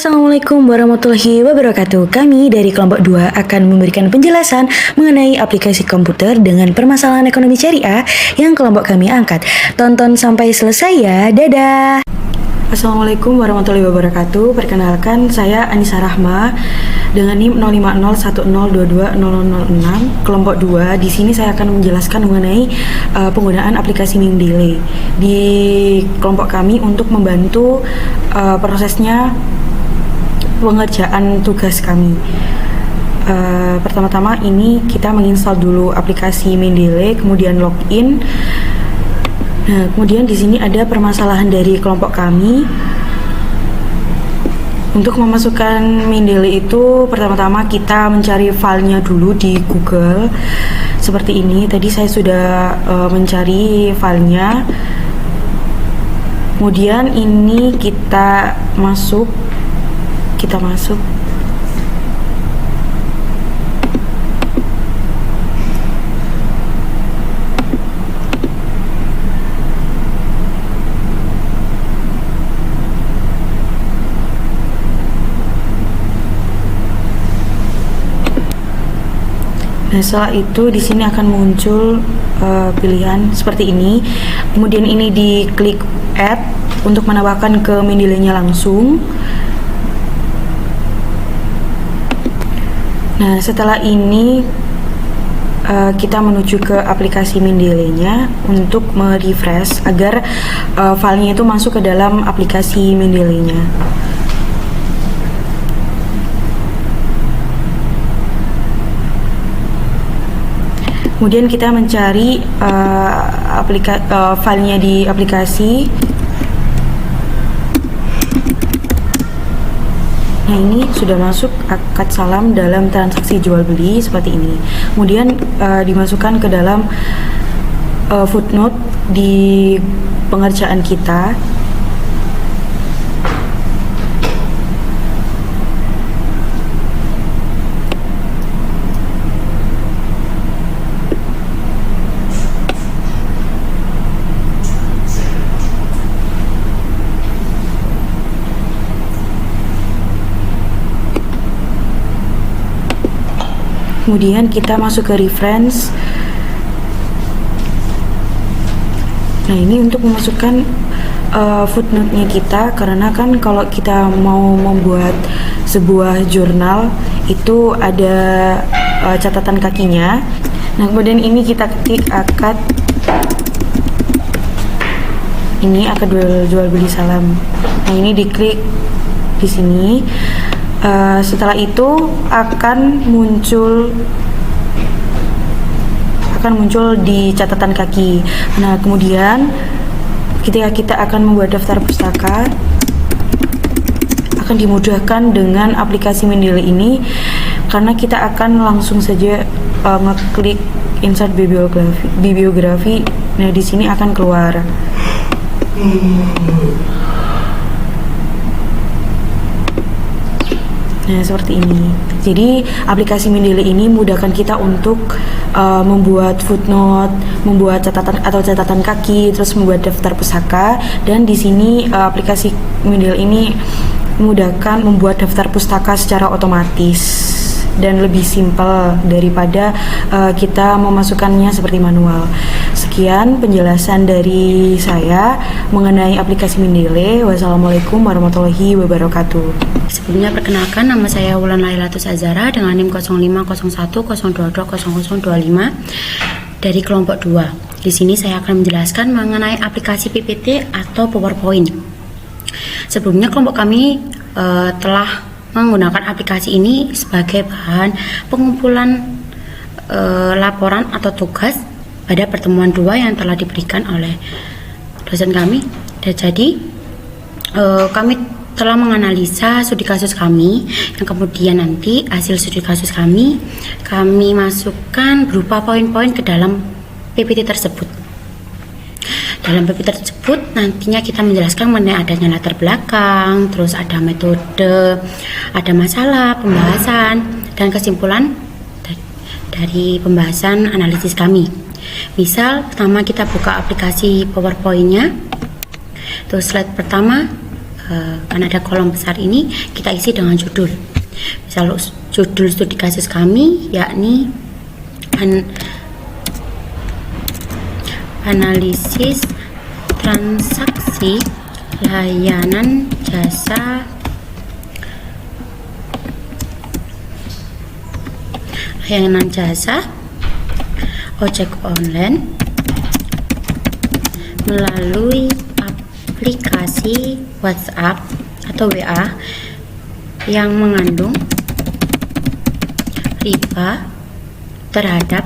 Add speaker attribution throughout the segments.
Speaker 1: Assalamualaikum warahmatullahi wabarakatuh. Kami dari kelompok 2 akan memberikan penjelasan mengenai aplikasi komputer dengan permasalahan ekonomi syariah yang kelompok kami angkat. Tonton sampai selesai ya. Dadah. Assalamualaikum warahmatullahi wabarakatuh. Perkenalkan, saya Anissa Rahma dengan NIM 0501022006 kelompok 2. Di sini saya akan menjelaskan mengenai penggunaan aplikasi Mendeley di kelompok kami untuk membantu prosesnya pengerjaan tugas kami. Pertama-tama ini kita menginstal dulu aplikasi Mendeley, kemudian login. Nah, kemudian di sini ada permasalahan dari kelompok kami. Untuk memasukkan Mendeley itu pertama-tama kita mencari filenya dulu di Google. Seperti ini. Tadi saya sudah mencari filenya. Kemudian ini kita masuk. Nah, setelah itu di sini akan muncul pilihan seperti ini. Kemudian ini diklik add untuk menambahkan ke Mendeley-nya langsung. Nah, setelah ini kita menuju ke aplikasi Mendeley-nya untuk merefresh agar filenya itu masuk ke dalam aplikasi Mendeley-nya. Kemudian kita mencari filenya di aplikasi. Nah, ini sudah masuk akad salam dalam transaksi jual beli seperti ini. Kemudian dimasukkan ke dalam footnote di pengerjaan kita. Kemudian kita masuk ke reference. Nah, ini untuk memasukkan footnote-nya kita, karena kan kalau kita mau membuat sebuah jurnal itu ada catatan kakinya. Nah, kemudian ini kita klik akad. Ini akad jual beli salam. Nah, ini diklik di sini. Setelah itu akan muncul di catatan kaki. Nah, kemudian ketika kita akan membuat daftar pustaka, akan dimudahkan dengan aplikasi Mendeley ini karena kita akan langsung saja ngeklik insert bibliografi. Nah, di sini akan keluar. Nah, seperti ini. Jadi aplikasi Mendeley ini memudahkan kita untuk membuat footnote, membuat catatan kaki, terus membuat daftar pustaka. Dan di sini aplikasi Mendeley ini memudahkan membuat daftar pustaka secara otomatis dan lebih simpel daripada kita memasukkannya seperti manual. Sekian penjelasan dari saya mengenai aplikasi Mendeley. Wassalamualaikum warahmatullahi wabarakatuh.
Speaker 2: Sebelumnya perkenalkan, nama saya Wulan Lailatus Azhara dengan NIM 050102200025 dari kelompok 2. Di sini saya akan menjelaskan mengenai aplikasi PPT atau PowerPoint. Sebelumnya kelompok kami telah menggunakan aplikasi ini sebagai bahan pengumpulan laporan atau tugas pada pertemuan 2 yang telah diberikan oleh dosen kami. Dan jadi kami telah menganalisa studi kasus kami, yang kemudian nanti hasil studi kasus kami masukkan berupa poin-poin ke dalam PPT tersebut. Dalam PPT tersebut nantinya kita menjelaskan mengenai adanya latar belakang, terus ada metode, ada masalah, pembahasan, dan kesimpulan dari pembahasan analisis kami. Misal, pertama kita buka aplikasi PowerPoint-nya. Terus slide pertama kan ada kolom besar ini, kita isi dengan judul. Misal judul studi kasus kami yakni analisis transaksi layanan jasa ojek online melalui aplikasi WhatsApp atau WA yang mengandung riba terhadap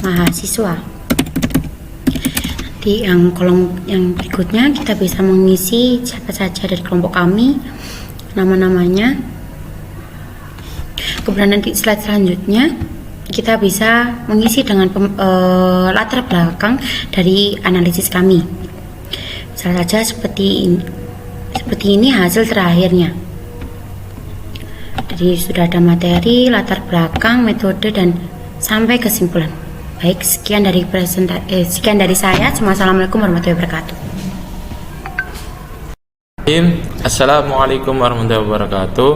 Speaker 2: mahasiswa. Di kolom yang berikutnya kita bisa mengisi siapa saja dari kelompok kami, nama-namanya. Kemudian nanti slide selanjutnya kita bisa mengisi dengan latar belakang dari analisis kami. Misalnya saja seperti ini hasil terakhirnya. Jadi sudah ada materi, latar belakang, metode, dan sampai kesimpulan. Baik, sekian dari saya. Assalamualaikum warahmatullahi wabarakatuh.
Speaker 3: Assalamualaikum warahmatullahi wabarakatuh.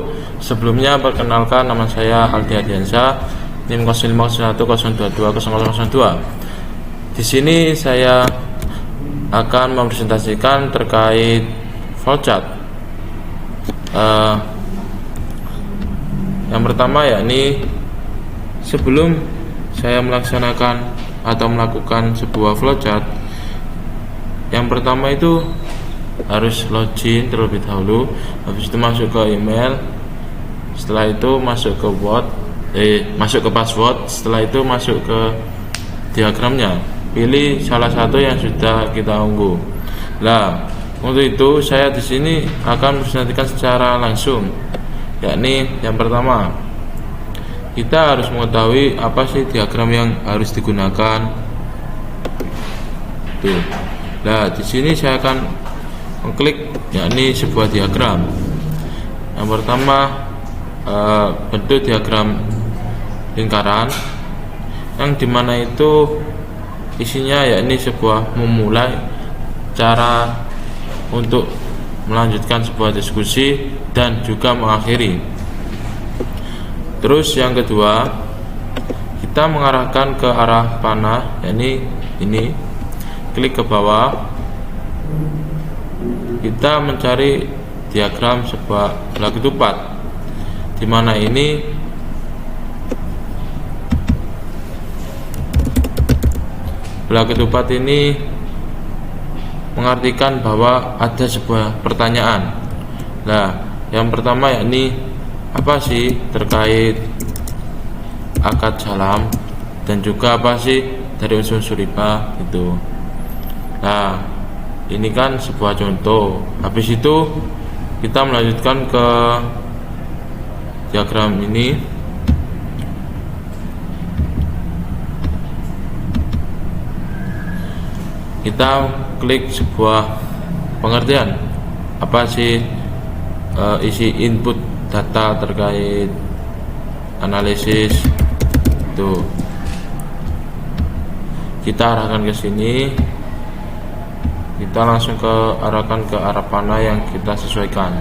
Speaker 3: Sebelumnya perkenalkan, nama saya Aldi Adiansa, NIM 0501022002. Di sini saya akan mempresentasikan terkait flowchart. Yang pertama yakni sebelum saya melaksanakan atau melakukan sebuah flowchart, yang pertama itu harus login terlebih dahulu, habis itu masuk ke email, setelah itu masuk ke password, setelah itu masuk ke diagramnya, pilih salah satu yang sudah kita unggah. Nah, untuk itu saya di sini akan mempresentasikan secara langsung, yakni yang pertama kita harus mengetahui apa sih diagram yang harus digunakan. Tuh. Nah, di sini saya akan mengklik yakni sebuah diagram. Yang pertama bentuk diagram lingkaran, yang dimana itu isinya yakni sebuah memulai cara untuk melanjutkan sebuah diskusi dan juga mengakhiri. Terus yang kedua, kita mengarahkan ke arah panah, yakni ini, klik ke bawah, kita mencari diagram sebuah belah ketupat, di mana ini belah ketupat ini mengartikan bahwa ada sebuah pertanyaan. Nah, yang pertama yakni apa sih terkait akad salam, dan juga apa sih dari unsur riba itu. Nah, ini kan sebuah contoh. Habis itu kita melanjutkan ke diagram ini. Kita klik sebuah pengertian, apa sih isi input data terkait analisis itu. Kita arahkan ke sini, kita langsung arahkan ke arah panah yang kita sesuaikan.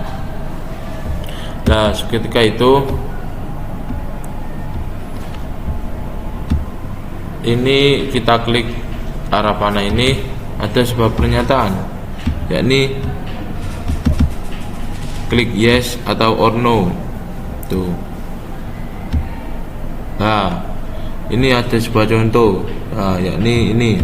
Speaker 3: Nah, seketika itu ini kita klik arah panah ini, ada sebuah pernyataan, yakni klik yes atau or no. Tuh. Nah, ini ada sebuah contoh, yakni ini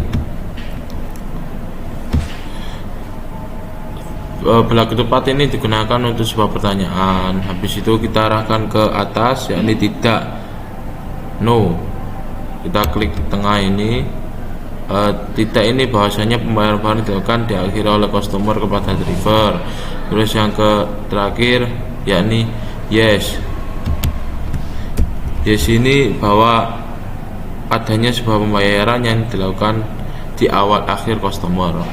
Speaker 3: belah ketupat ini digunakan untuk sebuah pertanyaan. Habis itu kita arahkan ke atas, yakni tidak, no. Kita klik di tengah ini. Tidak ini bahwasanya pembayaran dilakukan diakhiri oleh customer kepada driver. Terus yang terakhir yakni yes. Yes ini bahwa adanya sebuah pembayaran yang dilakukan di awal akhir customer.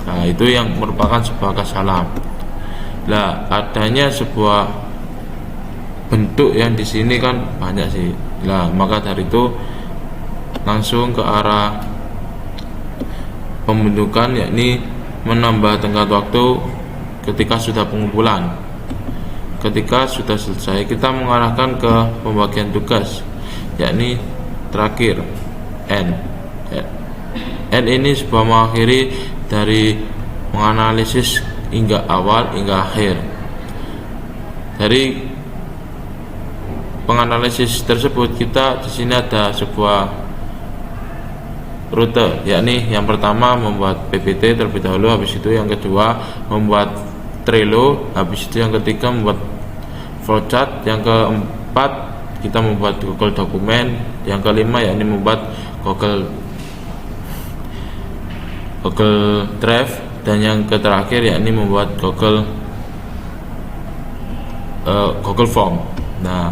Speaker 3: Nah, itu yang merupakan sebuah kasalam. Nah, adanya sebuah bentuk yang di sini kan banyak sih. Nah, maka dari itu langsung ke arah pembentukan, yakni menambah tenggat waktu ketika sudah pengumpulan. Ketika sudah selesai, kita mengarahkan ke pembagian tugas, yakni terakhir N. N ini sebuah mengakhiri dari menganalisis hingga awal hingga akhir. Dari penganalisis tersebut, kita di sini ada sebuah rute, yakni yang pertama membuat PPT terlebih dahulu, habis itu yang kedua membuat Trello, habis itu yang ketiga membuat flowchart, yang keempat kita membuat Google dokumen, yang kelima yakni membuat Google Drive, dan yang terakhir yakni membuat Google Form. Nah,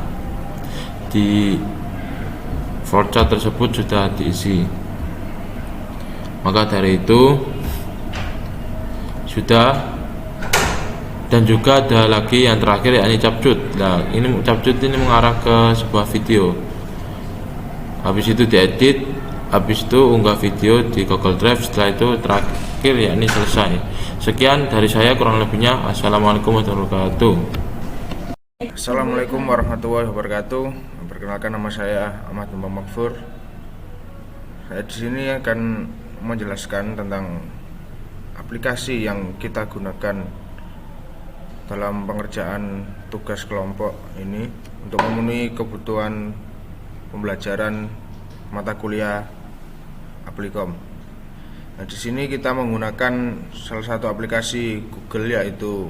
Speaker 3: di flowchart tersebut sudah diisi. Maka dari itu sudah. Dan juga ada lagi yang terakhir, yakni capcut. Nah, ini capcut ini mengarah ke sebuah video. Habis itu diedit, habis itu unggah video di Google Drive. Setelah itu terakhir yakni selesai. Sekian dari saya kurang lebihnya. Assalamualaikum warahmatullahi wabarakatuh.
Speaker 4: Assalamualaikum warahmatullahi wabarakatuh. Perkenalkan, nama saya Ahmad Bambang Makfur. Saya di sini akan menjelaskan tentang aplikasi yang kita gunakan dalam pengerjaan tugas kelompok ini untuk memenuhi kebutuhan pembelajaran mata kuliah Aplikom. Nah, di sini kita menggunakan salah satu aplikasi Google, yaitu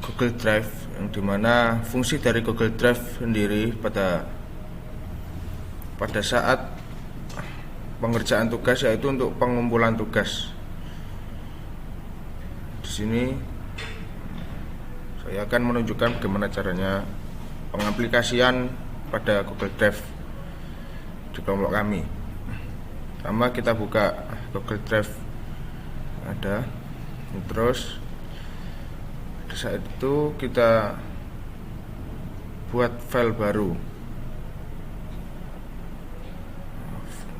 Speaker 4: Google Drive, yang dimana fungsi dari Google Drive sendiri pada saat pengerjaan tugas yaitu untuk pengumpulan tugas. Di sini saya akan menunjukkan bagaimana caranya pengaplikasian pada Google Drive di kelompok kami. Pertama kita buka Google Drive, terus di saat itu kita buat file baru,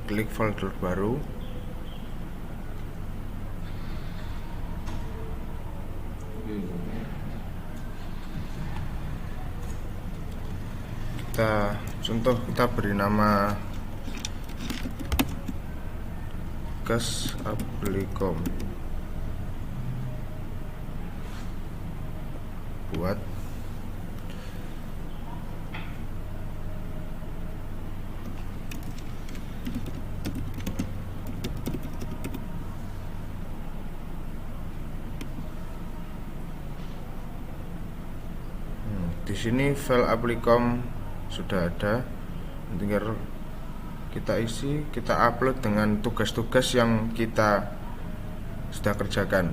Speaker 4: klik folder baru. Kita beri nama tugas Aplikom. Buat di sini file Aplikom sudah ada, tinggal kita isi, kita upload dengan tugas-tugas yang kita sudah kerjakan.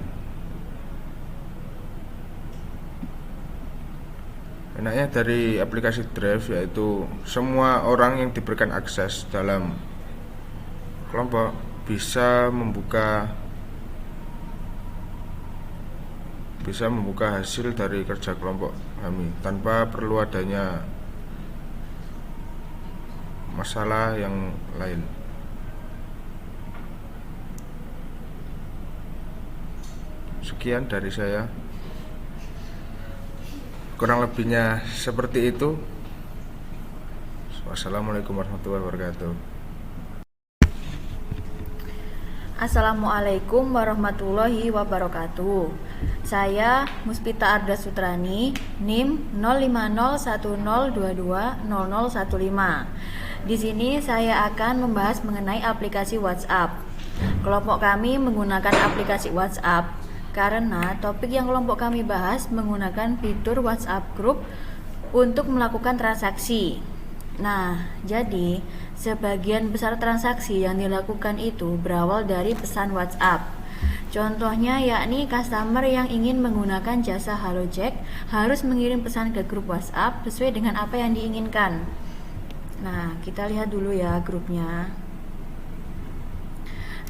Speaker 4: Enaknya dari aplikasi Drive yaitu semua orang yang diberikan akses dalam kelompok bisa membuka hasil dari kerja kelompok kami tanpa perlu adanya masalah yang lain. Sekian dari saya, kurang lebihnya seperti itu. Wassalamualaikum warahmatullahi wabarakatuh.
Speaker 5: Assalamualaikum warahmatullahi wabarakatuh. Saya Muspita Arda Sutrani, NIM 050102200015. Di sini saya akan membahas mengenai aplikasi WhatsApp. Kelompok kami menggunakan aplikasi WhatsApp karena topik yang kelompok kami bahas menggunakan fitur WhatsApp Group untuk melakukan transaksi. Nah, jadi sebagian besar transaksi yang dilakukan itu berawal dari pesan WhatsApp. Contohnya yakni customer yang ingin menggunakan jasa HaloJack harus mengirim pesan ke grup WhatsApp sesuai dengan apa yang diinginkan. Nah, kita lihat dulu ya grupnya.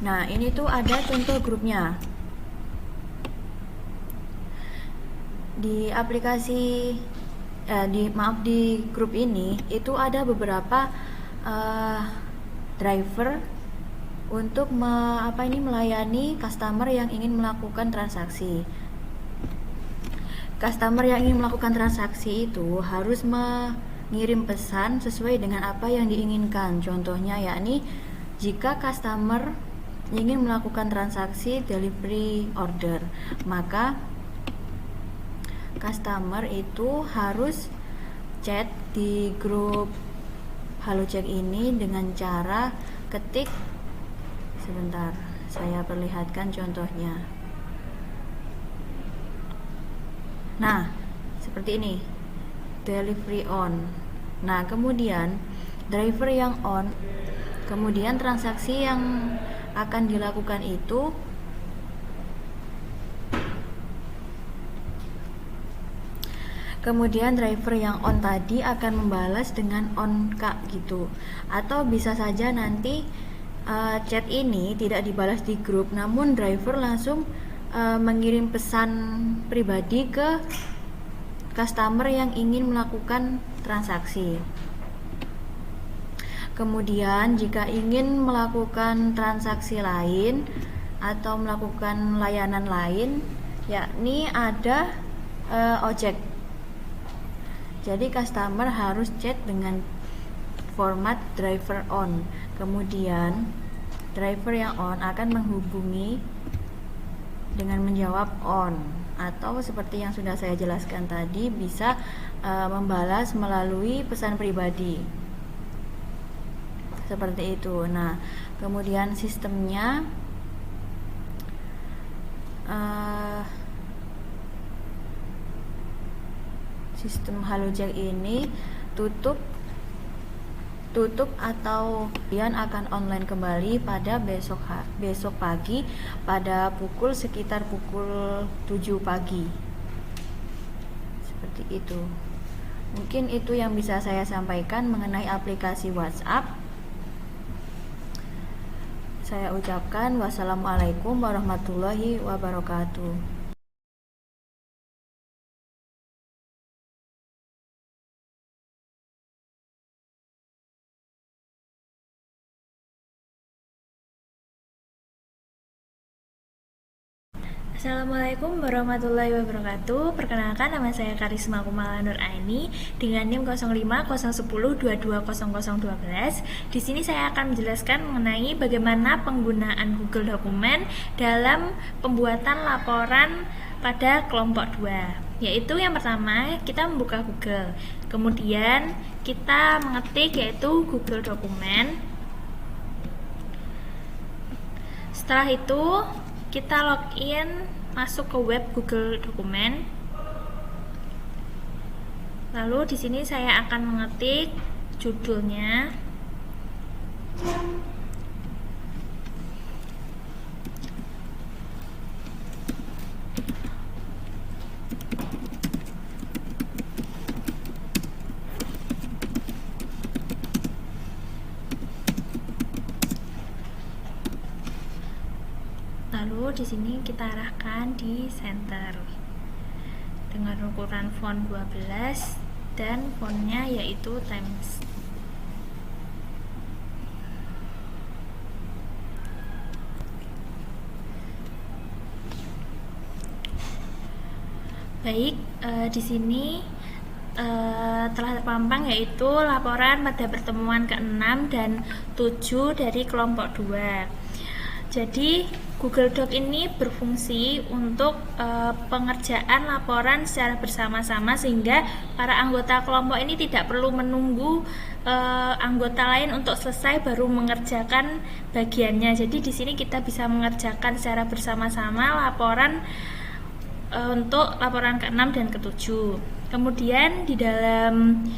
Speaker 5: Nah, ini tuh ada contoh grupnya. Di aplikasi di grup ini itu ada beberapa driver untuk melayani customer yang ingin melakukan transaksi. customer yang ingin melakukan transaksi itu harus mengirim pesan sesuai dengan apa yang diinginkan. Contohnya yakni jika customer ingin melakukan transaksi delivery order, maka customer itu harus chat di grup HaloCheck ini dengan cara ketik, sebentar saya perlihatkan contohnya. Nah, seperti ini, delivery on. Nah, kemudian driver yang on, kemudian transaksi yang akan dilakukan itu kemudian driver yang on tadi akan membalas dengan on kak gitu. Atau bisa saja nanti chat ini tidak dibalas di grup, namun driver langsung mengirim pesan pribadi ke customer yang ingin melakukan transaksi. Kemudian jika ingin melakukan transaksi lain atau melakukan layanan lain, yakni ada ojek. Jadi customer harus chat dengan format driver on. Kemudian driver yang on akan menghubungi dengan menjawab on, atau seperti yang sudah saya jelaskan tadi, bisa membalas melalui pesan pribadi seperti itu. Nah, kemudian sistemnya sistem HaloCheck ini tutup atau kemudian akan online kembali pada besok pagi pada sekitar pukul 7 pagi. Seperti itu. Mungkin itu yang bisa saya sampaikan mengenai aplikasi WhatsApp. Saya ucapkan wassalamualaikum warahmatullahi wabarakatuh.
Speaker 6: Assalamualaikum warahmatullahi wabarakatuh. Perkenalkan, nama saya Karisma Kumala Nur Aini dengan NIM 050110220012. Di sini saya akan menjelaskan mengenai bagaimana penggunaan Google Dokumen dalam pembuatan laporan pada kelompok 2. Yaitu yang pertama, kita membuka Google. Kemudian kita mengetik yaitu Google Dokumen. Setelah itu kita login masuk ke web Google Dokumen. Lalu di sini saya akan mengetik judulnya. Lalu di sini kita arahkan di center dengan ukuran font 12 dan fontnya yaitu Times. Baik, di sini telah terpampang yaitu laporan pada pertemuan ke-6 dan 7 dari kelompok 2. Jadi Google Doc ini berfungsi untuk pengerjaan laporan secara bersama-sama, sehingga para anggota kelompok ini tidak perlu menunggu anggota lain untuk selesai baru mengerjakan bagiannya. Jadi di sini kita bisa mengerjakan secara bersama-sama laporan untuk laporan ke-6 dan ke-7. Kemudian di dalam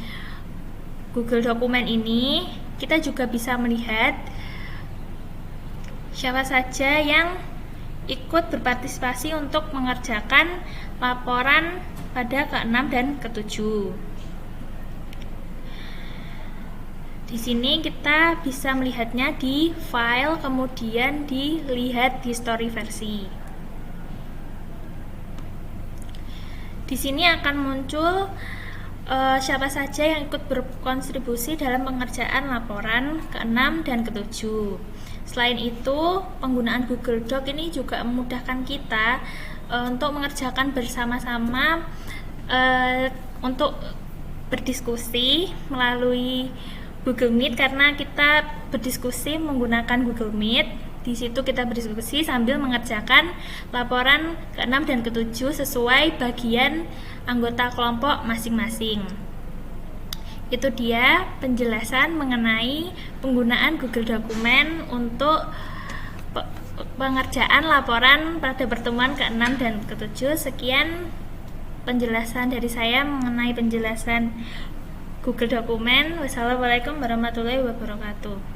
Speaker 6: Google Dokumen ini kita juga bisa melihat siapa saja yang ikut berpartisipasi untuk mengerjakan laporan pada ke-6 dan ke-7. Di sini kita bisa melihatnya di file, kemudian dilihat di history versi. Di sini akan muncul siapa saja yang ikut berkontribusi dalam pengerjaan laporan ke-6 dan ke-7. Selain itu, penggunaan Google Doc ini juga memudahkan kita untuk mengerjakan bersama-sama untuk berdiskusi melalui Google Meet, karena kita berdiskusi menggunakan Google Meet. Di situ kita berdiskusi sambil mengerjakan laporan ke-6 dan ke-7 sesuai bagian anggota kelompok masing-masing. Itu dia penjelasan mengenai penggunaan Google Dokumen untuk pengerjaan laporan pada pertemuan ke-6 dan ke-7. Sekian penjelasan dari saya mengenai penjelasan Google Dokumen. Wassalamualaikum warahmatullahi wabarakatuh.